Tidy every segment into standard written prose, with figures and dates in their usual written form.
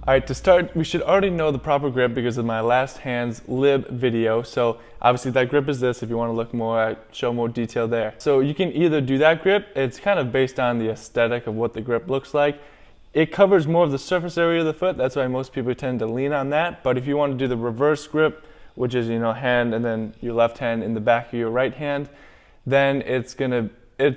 All right, to start, we should already know the proper grip because of my last hand's lib video. So obviously that grip is this. If you want to look more, I show more detail there. So you can either do that grip. It's kind of based on the aesthetic of what the grip looks like. It covers more of the surface area of the foot. That's why most people tend to lean on that. But if you want to do the reverse grip, which is, hand and then your left hand in the back of your right hand, then it's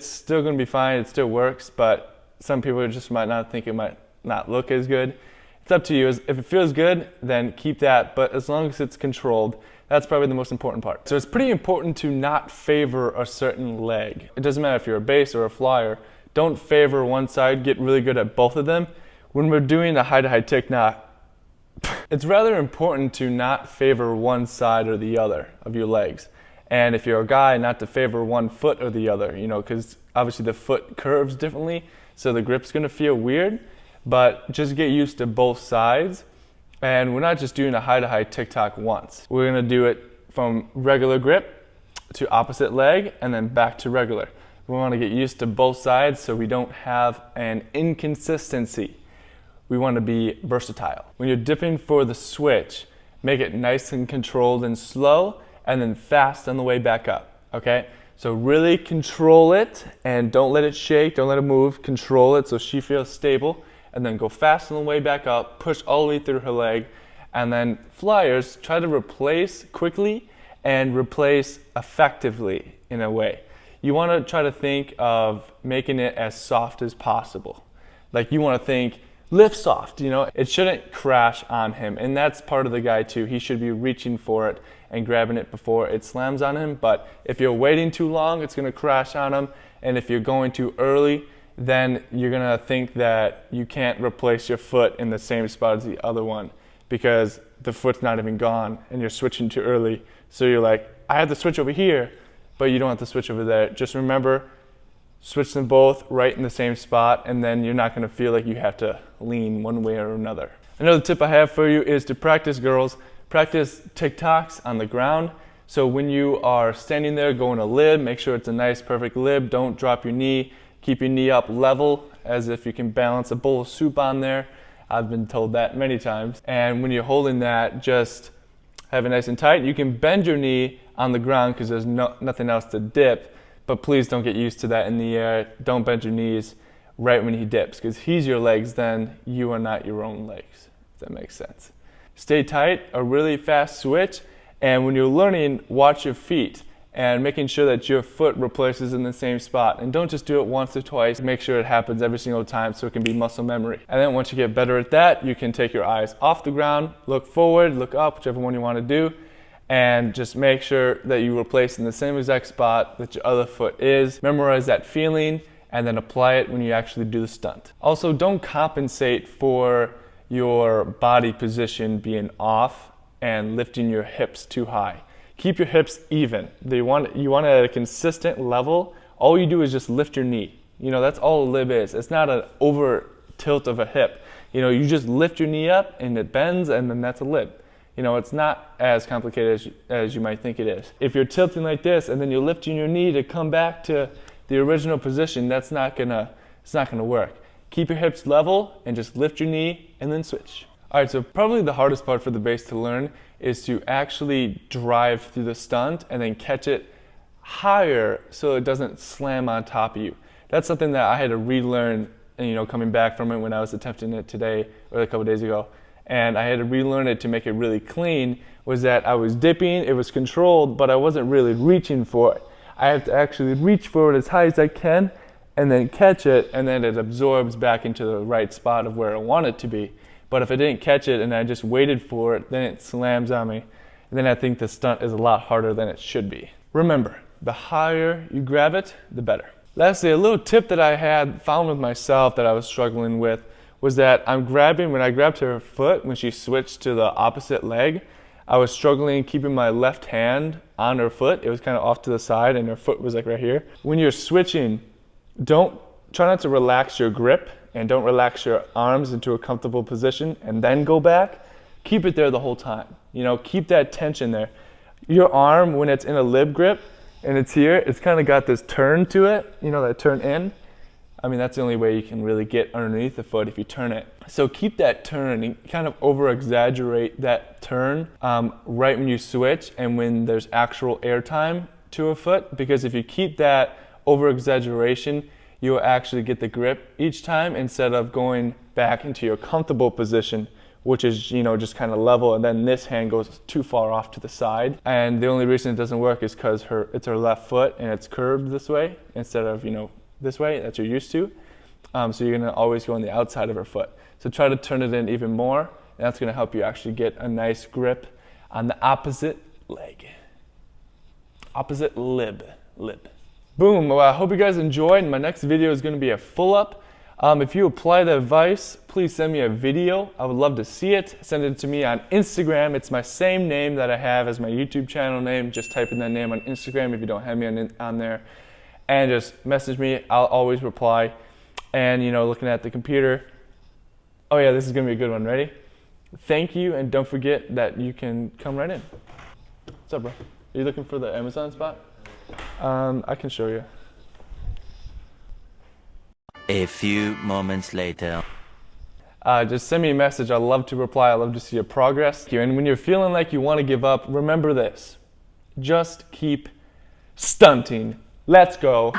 still gonna be fine. It still works, but some people just might not think it might not look as good. It's up to you. If it feels good, then keep that, but as long as it's controlled, that's probably the most important part. So it's pretty important to not favor a certain leg. It doesn't matter if you're a bass or a flyer. Don't favor one side, get really good at both of them. When we're doing a high-to-high tick knock, it's rather important to not favor one side or the other of your legs. And if you're a guy, not to favor one foot or the other, because obviously the foot curves differently, so the grip's gonna feel weird. But just get used to both sides. And we're not just doing a high-to-high tick-tock once. We're gonna do it from regular grip to opposite leg and then back to regular. We wanna get used to both sides so we don't have an inconsistency. We wanna be versatile. When you're dipping for the switch, make it nice and controlled and slow and then fast on the way back up, okay? So really control it and don't let it shake, don't let it move. Control it so she feels stable. And then go fast on the way back up, push all the way through her leg, and then flyers, try to replace quickly and replace effectively in a way. You want to try to think of making it as soft as possible. Like you want to think, lift soft, it shouldn't crash on him, and that's part of the guy too. He should be reaching for it and grabbing it before it slams on him, but if you're waiting too long, it's going to crash on him, and if you're going too early, then you're gonna think that you can't replace your foot in the same spot as the other one because the foot's not even gone and you're switching too early. So you're like, I have to switch over here, but you don't have to switch over there. Just remember, switch them both right in the same spot, and then you're not gonna feel like you have to lean one way or another. Another tip I have for you is to practice, girls. Practice tick-tocks on the ground. So when you are standing there going a lib, make sure it's a nice, perfect lib. Don't drop your knee. Keep your knee up level as if you can balance a bowl of soup on there. I've been told that many times. And when you're holding that, just have it nice and tight. You can bend your knee on the ground because there's nothing else to dip, but please don't get used to that in the air. Don't bend your knees right when he dips because he's your legs then, you are not your own legs, if that makes sense. Stay tight, a really fast switch, and when you're learning, watch your feet and making sure that your foot replaces in the same spot. And don't just do it once or twice. Make sure it happens every single time so it can be muscle memory. And then once you get better at that, you can take your eyes off the ground, look forward, look up, whichever one you want to do, and just make sure that you replace in the same exact spot that your other foot is. Memorize that feeling and then apply it when you actually do the stunt. Also, don't compensate for your body position being off and lifting your hips too high. Keep your hips even. You want it at a consistent level. All you do is just lift your knee. That's all a lib is. It's not an over tilt of a hip. You just lift your knee up and it bends and then that's a lib. It's not as complicated as you might think it is. If you're tilting like this and then you're lifting your knee to come back to the original position, it's not gonna work. Keep your hips level and just lift your knee and then switch. All right, so probably the hardest part for the bass to learn is to actually drive through the stunt and then catch it higher so it doesn't slam on top of you. That's something that I had to relearn, coming back from it when I was attempting it today or a couple days ago. And I had to relearn it to make it really clean, was that I was dipping, it was controlled, but I wasn't really reaching for it. I have to actually reach for it as high as I can and then catch it, and then it absorbs back into the right spot of where I want it to be. But if I didn't catch it and I just waited for it, then it slams on me. And then I think the stunt is a lot harder than it should be. Remember, the higher you grab it, the better. Lastly, a little tip that I had found with myself that I was struggling with was that when I grabbed her foot, when she switched to the opposite leg, I was struggling keeping my left hand on her foot. It was kind of off to the side and her foot was like right here. When you're switching, try not to relax your grip and don't relax your arms into a comfortable position and then go back. Keep it there the whole time. Keep that tension there. Your arm, when it's in a lib grip and it's here, it's kind of got this turn to it, that turn in. I mean, that's the only way you can really get underneath the foot if you turn it. So keep that turn and kind of over-exaggerate that turn right when you switch and when there's actual air time to a foot, because if you keep that over-exaggeration, you'll actually get the grip each time instead of going back into your comfortable position, which is, you know, just kind of level, and then this hand goes too far off to the side. And the only reason it doesn't work is because it's her left foot and it's curved this way instead of, you know, this way that you're used to. So you're gonna always go on the outside of her foot. So try to turn it in even more, and that's gonna help you actually get a nice grip on the opposite leg. Opposite lib. Boom, well, I hope you guys enjoyed. My next video is gonna be a full up. If you apply the advice, please send me a video. I would love to see it. Send it to me on Instagram. It's my same name that I have as my YouTube channel name. Just type in that name on Instagram if you don't have me on there. And just message me. I'll always reply. And, you know, looking at the computer. Oh yeah, this is gonna be a good one. Ready? Thank you, and don't forget that you can come right in. What's up, bro? Are you looking for the Amazon spot? I can show you. A few moments later. Just send me a message. I'd love to reply. I'd love to see your progress. And when you're feeling like you want to give up, remember this. Just keep stunting. Let's go.